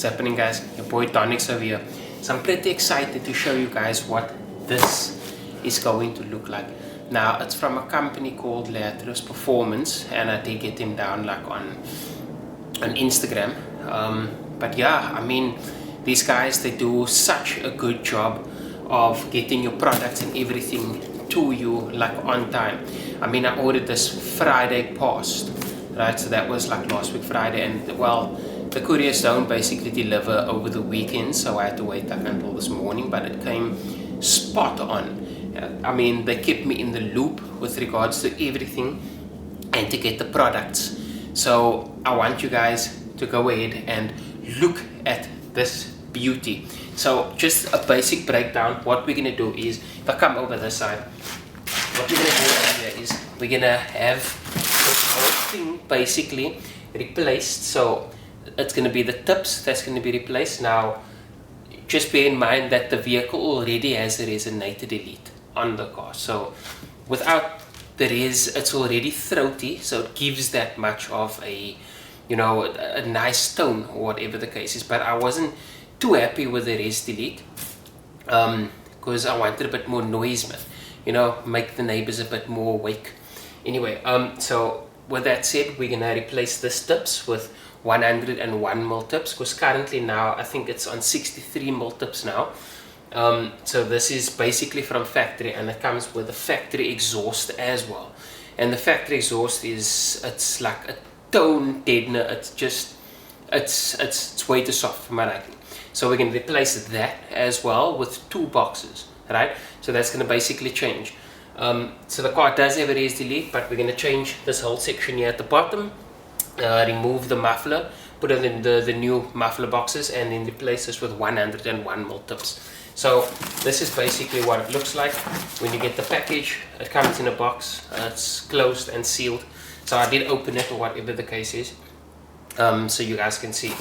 happening, guys? Your boy Donix over here. So I'm pretty excited to show you guys what this is going to look like. Now, it's from a company called Leatro's Performance, and I did get him down like on Instagram. But yeah, I mean, these guys, they do such a good job of getting your products and everything to you like on time. I mean, I ordered this Friday past, right? So that was like last week Friday, and well, the couriers don't basically deliver over the weekend, so I had to wait up until this morning, but it came spot on. I mean, they kept me in the loop with regards to everything and to get the products. So I want you guys to go ahead and look at this beauty. So just a basic breakdown. What we're gonna do is, if I come over this side, what we're gonna do here is we're gonna have this whole thing basically replaced. So it's gonna be the tips that's gonna be replaced. Now, just bear in mind that the vehicle already has a resonator delete on the car. So without the res, it's already throaty, so it gives that much of a, you know, a nice tone or whatever the case is. But I wasn't too happy with the res delete because I wanted a bit more noise, man, you know, make the neighbors a bit more awake. Anyway, so with that said, we're gonna replace this tips with 101 mil tips, because currently now I think it's on 63 mil tips now. So this is basically from factory, and it comes with a factory exhaust as well. And the factory exhaust is, it's like a tone deadener. It's just, it's way too soft for my liking. So we're going to replace that as well with 2 boxes, right? So that's going to basically change. So the car does have a res delete, but we're going to change this whole section here at the bottom, remove the muffler, put it in the new muffler boxes, and then replace this with 101 mil tips. So this is basically what it looks like when you get the package. It comes in a box, it's closed and sealed. So I did open it, or whatever the case is, so you guys can see.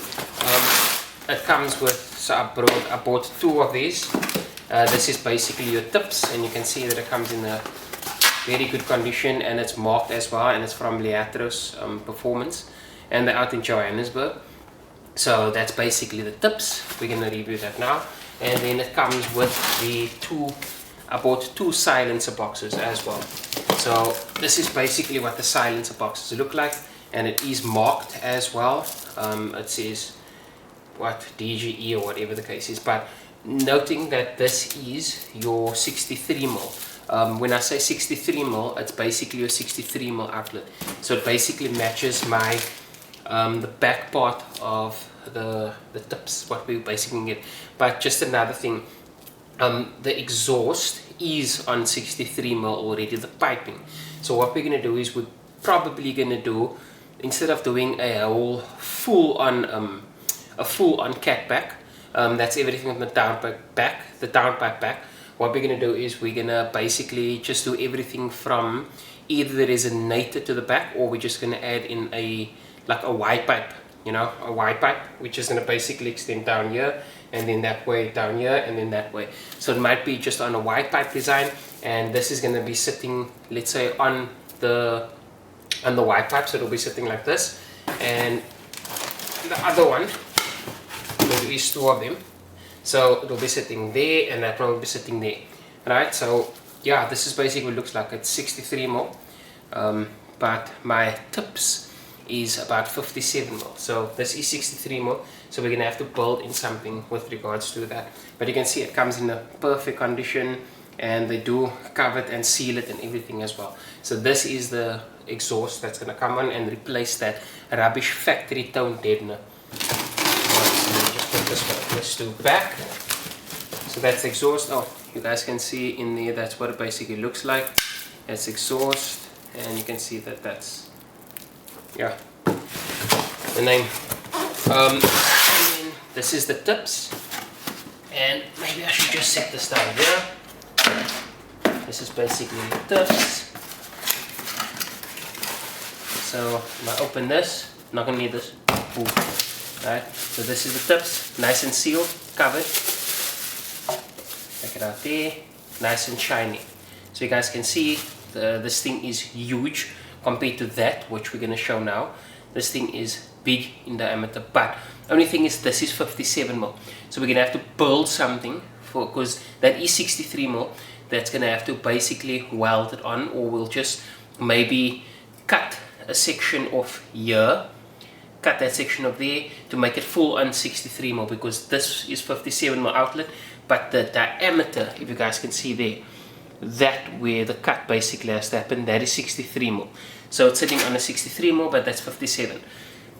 It comes with, so I bought 2 of these. This is basically your tips, and you can see that it comes in a very good condition, and it's marked as well, and it's from Leatro's Performance, and they're out in Johannesburg. So that's basically the tips. We're going to review that now. And then it comes with the 2, I bought 2 silencer boxes as well. So this is basically what the silencer boxes look like, and it is marked as well. It says what, DGE or whatever the case is, but noting that this is your 63 mil. When I say 63 mil, it's basically your 63 mil outlet. So it basically matches my the back part of the tips, what we basically get. But just another thing, the exhaust is on 63 mil already, the piping. So what we're gonna do is we're probably gonna do, instead of doing a whole full on cat back, that's everything from the downpipe back, the downpipe back. What we're gonna do is we're gonna basically just do everything from either the resonator to the back, or we're just gonna add in a Y pipe, you know, a Y pipe, which is gonna basically extend down here, and then that way down here, and then that way. So it might be just on a Y pipe design, and this is gonna be sitting, let's say, on the Y pipe, so it'll be sitting like this, and the other one, there is 2 of them, so it'll be sitting there, and that one will be sitting there, right? So yeah, this is basically what it looks like. It's 63 mil, but my tips is about 57 mil. So this is 63 mil, so we're gonna have to build in something with regards to that. But you can see it comes in a perfect condition, and they do cover it and seal it and everything as well. So this is the exhaust that's gonna come on and replace that rubbish factory tone deadener. Just put this to back. So that's the exhaust. Oh, you guys can see in there, that's what it basically looks like. That's exhaust, and you can see that that's, yeah, the name. And then this is the tips, and maybe I should just set this down here. This is basically the tips. So I'm gonna open this, not gonna need this. Ooh. Right, so this is the tips, nice and sealed, covered. Check it out there, nice and shiny. So you guys can see this thing is huge compared to that, which we're going to show now. this thing is big in diameter, but only thing is this is 57 mil, so we're gonna have to build something for, because that is 63 mil, that's gonna have to basically weld it on, or we'll just maybe cut a section off here, cut that section of there to make it full on 63 mil, because this is 57 mil outlet, but the diameter, if you guys can see there, that where the cut basically has to happen, that is 63 mil. So it's sitting on a 63 mil, but that's 57.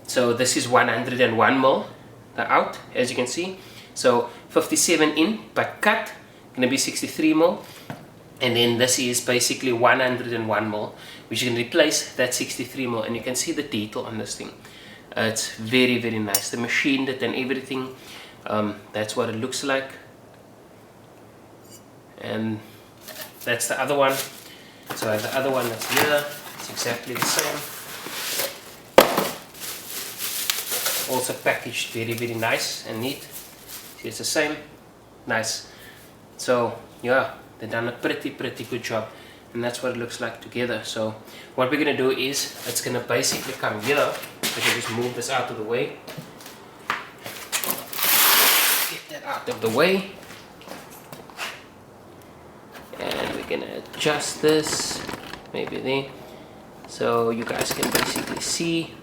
So this is 101 mil, the out, as you can see. So 57 in, but cut, gonna be 63 mil. And then this is basically 101 mil, which you can replace that 63 mil. And you can see the detail on this thing. It's very, very nice. The machined it and everything. That's what it looks like. And that's the other one. So the other one that's here, it's exactly the same. Also packaged very, very nice and neat. See, it's the same. Nice. So yeah, they've done a pretty good job, and that's what it looks like together. So what we're gonna do is, it's gonna basically come here. I can just move this out of the way. Get that out of the way. And we're gonna adjust this, maybe there, so you guys can basically see.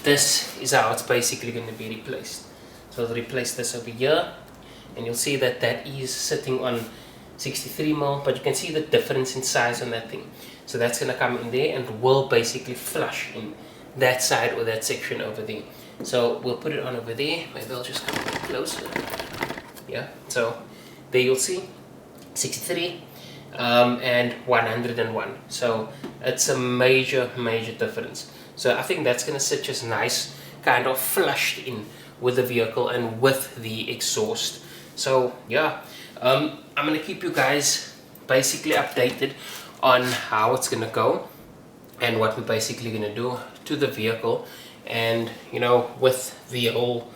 This is how it's basically going to be replaced. So I'll replace this over here, and you'll see that that is sitting on 63 mil, but you can see the difference in size on that thing. So that's going to come in there and will basically flush in that side or that section over there. So we'll put it on over there. Maybe I'll just come a bit closer. Yeah, so there you'll see 63 and 101. So it's a major difference. So I think that's going to sit just nice, kind of flushed in with the vehicle and with the exhaust. So yeah, I'm going to keep you guys basically updated on how it's going to go and what we're basically going to do to the vehicle, and you know, with the whole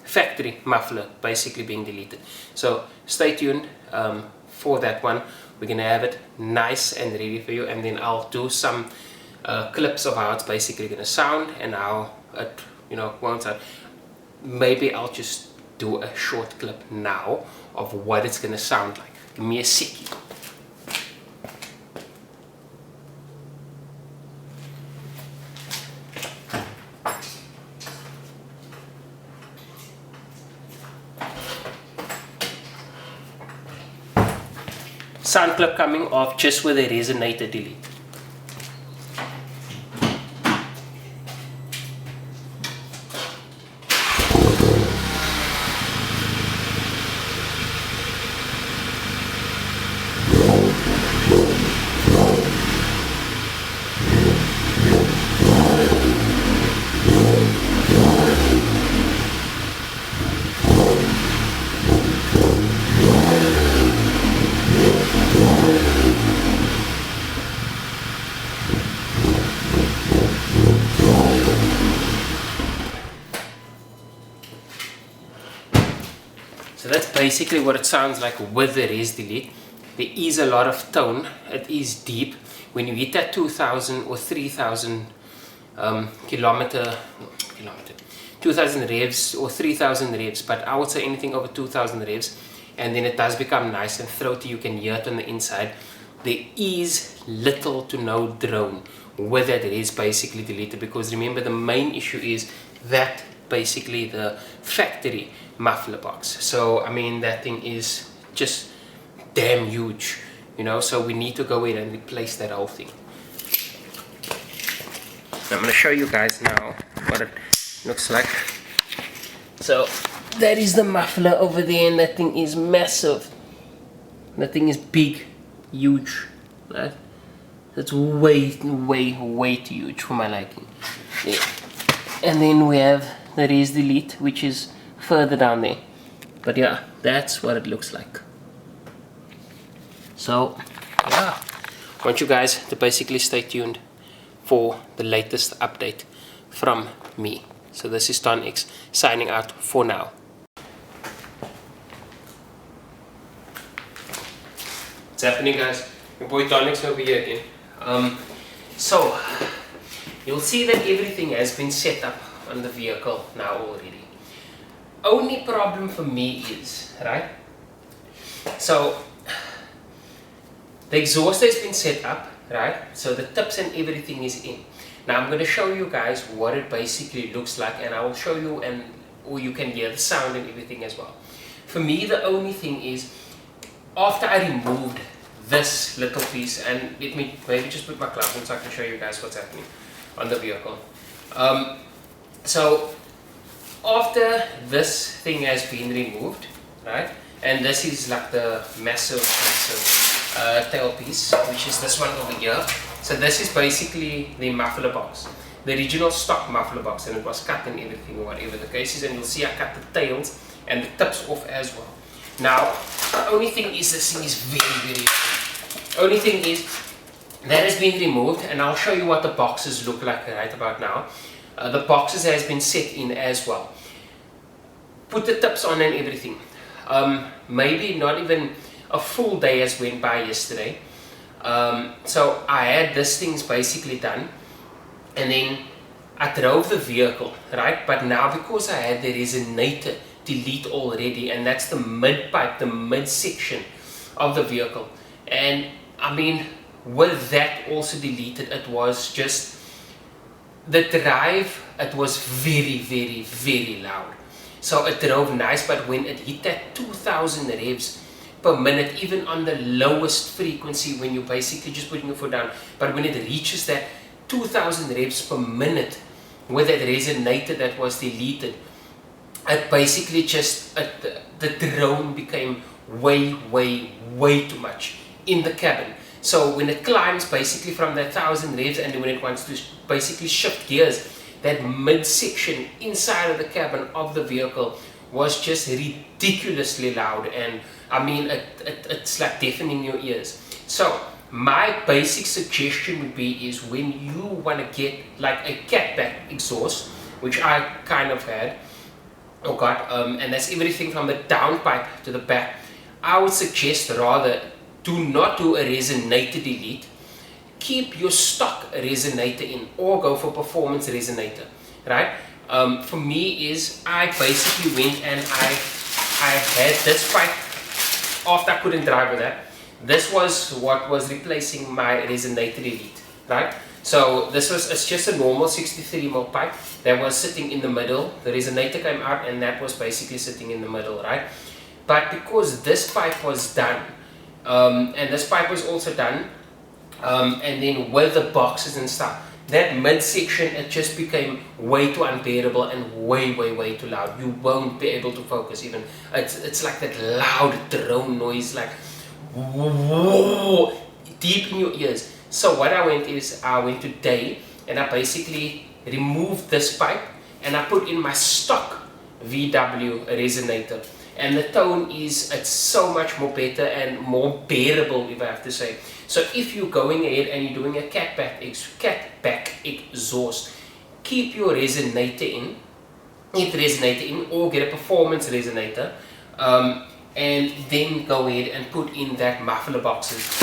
factory muffler basically being deleted. So stay tuned for that one. We're going to have it nice and ready for you, and then I'll do some clips of how it's basically going to sound and how it, you know, won't sound. Maybe I'll just do a short clip now of what it's going to sound like. Give me a second. Sound clip coming off just with a resonator delete. So that's basically what it sounds like with the res delete. There is a lot of tone, it is deep. When you hit that 2000 or 3000 2000 revs or 3000 revs, but I would say anything over 2000 revs, and then it does become nice and throaty. You can hear it on the inside. There is little to no drone with that res basically deleted, because remember, the main issue is that basically the factory muffler box. So I mean, that thing is just damn huge, you know, so we need to go in and replace that whole thing. I'm going to show you guys now what it looks like. So that is the muffler over there, and that thing is massive. That thing is big, huge, right? That's way too huge for my liking. Yeah. And then we have the res delete, which is further down there. But yeah, that's what it looks like. So yeah, I want you guys to basically stay tuned for the latest update from me. So this is Donx signing out for now. What's happening, guys? Your boy Donix over here again. So you'll see that everything has been set up on the vehicle now already. Only problem for me is, right? So the exhaust has been set up, right? So the tips and everything is in. Now I'm going to show you guys what it basically looks like, and I will show you, or you can hear the sound and everything as well. For me, the only thing is, after I removed this little piece, and let me maybe just put my glove on so I can show you guys what's happening on the vehicle. So after this thing has been removed, right, and this is like the massive tail piece, which is this one over here. So this is basically the muffler box, the original stock muffler box, and it was cut and everything or whatever the case is, and you'll see I cut the tails and the tips off as well. Now the only thing is this thing is very heavy. Only thing is that has been removed, and I'll show you what the boxes look like right about now. The boxes has been set in as well. Put the tips on and everything. Maybe not even a full day has went by yesterday. So I had this things basically done, and then I drove the vehicle, right? But now because I had the resonator delete already, and that's the mid pipe, the mid section of the vehicle, and I mean with that also deleted, it was just the drive, it was very loud. So it drove nice, but when it hit that 2000 revs per minute, even on the lowest frequency, when you're basically just putting your foot down, but when it reaches that 2000 revs per minute with that resonator that was deleted, it basically just, the drone became way too much in the cabin. So when it climbs basically from that 1000 revs, and when it wants to basically shift gears, that midsection inside of the cabin of the vehicle was just ridiculously loud, and I mean it's like deafening your ears. So my basic suggestion would be is when you want to get like a catback exhaust, which I kind of had, oh god, and that's everything from the downpipe to the back, I would suggest rather do not do a resonator delete. Keep your stock resonator in, or go for performance resonator, right? For me is I basically went and I had this pipe after I couldn't drive with that. This was what was replacing my resonator delete, right? So this was, it's just a normal 63mm pipe that was sitting in the middle. The resonator came out and that was basically sitting in the middle, right? But because this pipe was done, and this pipe was also done, and then with the boxes and stuff, that midsection, it just became way too unbearable and way too loud. You won't be able to focus even. It's like that loud drone noise, like whoa, deep in your ears. So what I went to Day, and I basically removed this pipe and I put in my stock VW resonator, and the tone is, it's so much more better and more bearable, if I have to say. So if you're going ahead and you're doing a catback exhaust, keep your resonator in, or get a performance resonator, and then go ahead and put in that muffler boxes,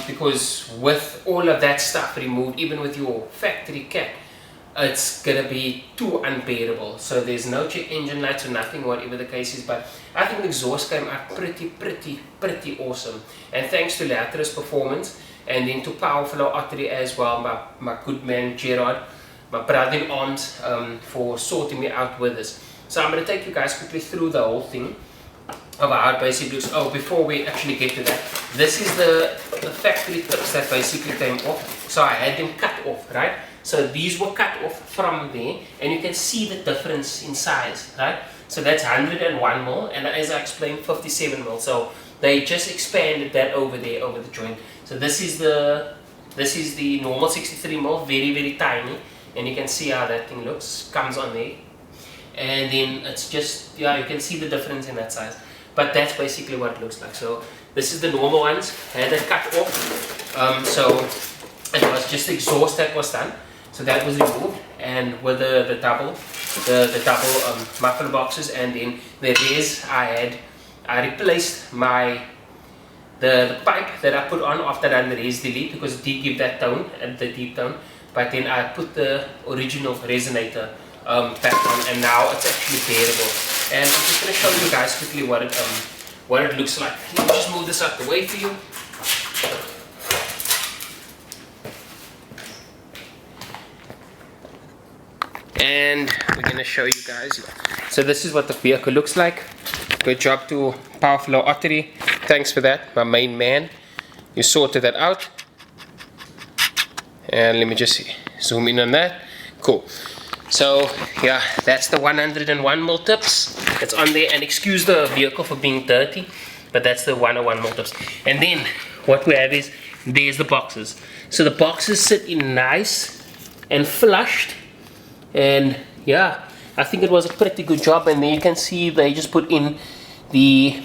because with all of that stuff removed, even with your factory cat, it's gonna be too unbearable. So there's no check engine lights or nothing, whatever the case is. But I think the exhaust came out pretty awesome, and thanks to Latter's performance, and then to Powerflow Ottery as well, my good man Gerard, my brother in arms, for sorting me out with this. So I'm going to take you guys quickly through the whole thing of how it basically looks. Oh, before we actually get to that, this is the factory tips that basically came off. So I had them cut off, right? So these were cut off from there, and you can see the difference in size, right? So that's 101mm, and as I explained, 57mm. So they just expanded that over there, over the joint. So this is the normal 63mm, very tiny, and you can see how that thing looks, comes on there. And then it's just, yeah, you can see the difference in that size. But that's basically what it looks like. So this is the normal ones, had it cut off. So it was just the exhaust that was done. So that was removed, and with the double muffler boxes, and then the rears I replaced my the pipe that I put on after I res delete, because it did give that tone, the deep tone, but then I put the original resonator back on, and now it's actually bearable. And I'm just going to show you guys quickly what it looks like. Let me just move this out the way for you. And we're going to show you guys. So this is what the vehicle looks like. Good job to Powerflow Ottery. Thanks for that, my main man. You sorted that out. And let me just zoom in on that. Cool. So yeah, that's the 101 mil tips. It's on there, and excuse the vehicle for being dirty, but that's the 101 mil tips. And then what we have is, there's the boxes. So the boxes sit in nice and flushed, and yeah, I think it was a pretty good job. And then you can see they just put in the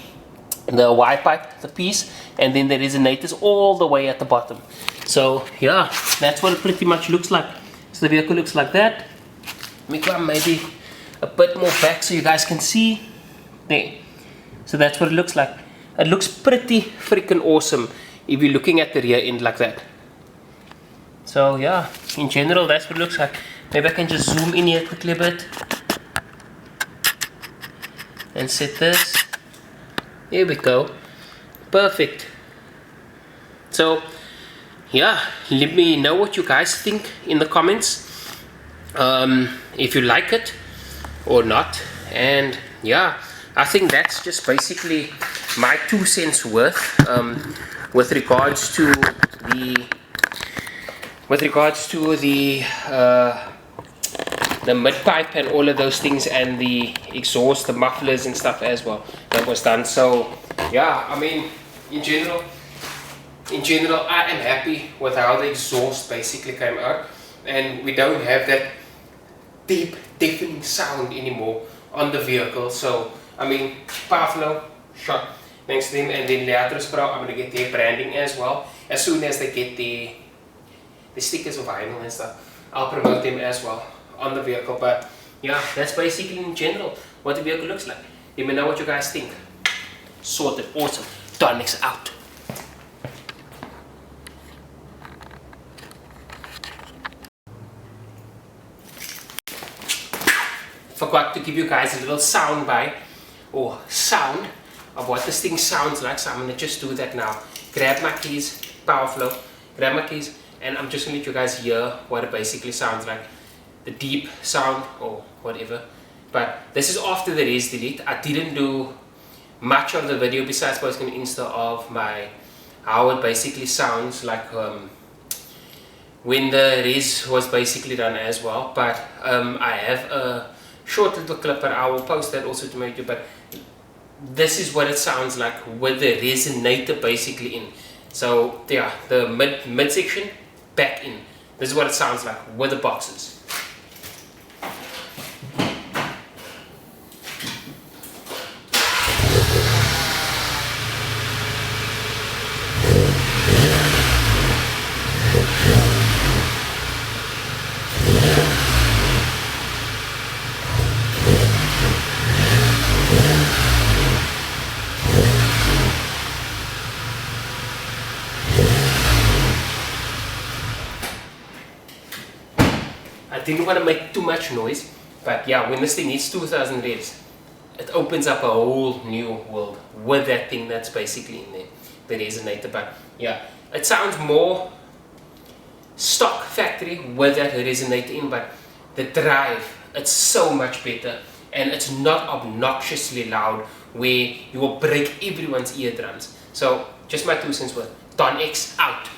Y pipe, the piece, and then the resonators all the way at the bottom. So yeah, that's what it pretty much looks like. So the vehicle looks like that. Let me come maybe a bit more back so you guys can see. There. So that's what it looks like. It looks pretty freaking awesome if you're looking at the rear end like that. So yeah, in general, that's what it looks like. Maybe I can just zoom in here quickly a bit and set this. There we go. Perfect. So yeah, let me know what you guys think in the comments, if you like it or not. And yeah, I think that's just basically my 2 cents worth with regards to the mid pipe and all of those things, and the exhaust, the mufflers and stuff as well that was done. So yeah, I mean, in general I am happy with how the exhaust basically came out, and we don't have that deep deafening sound anymore on the vehicle. So I mean, Powerflow, shot, thanks to them. And then Leatros Pro, I'm going to get their branding as well. As soon as they get the stickers of vinyl and stuff, I'll promote them as well on the vehicle. But yeah, that's basically in general what the vehicle looks like. Let me know what you guys think. Sorted, awesome. Donx out. Forgot to give you guys a little sound bite or sound of what this thing sounds like, so I'm going to just do that now. Grab my keys, Powerflow, grab my keys, and I'm just going to let you guys hear what it basically sounds like. The deep sound or whatever. But this is after the res delete. I didn't do much of the video besides posting an Insta of how it basically sounds like when the res was basically done as well. But I have a short little clip, but I will post that also to make you. But this is what it sounds like with the resonator basically in. So yeah, the mid section back in. This is what it sounds like with the boxes. I didn't want to make too much noise, but yeah, when this thing hits 2000 revs, it opens up a whole new world with that thing that's basically in there, the resonator. But yeah, it sounds more stock factory with that resonator in, but the drive, it's so much better, and it's not obnoxiously loud where you will break everyone's eardrums. So just my 2 cents worth. Donx out.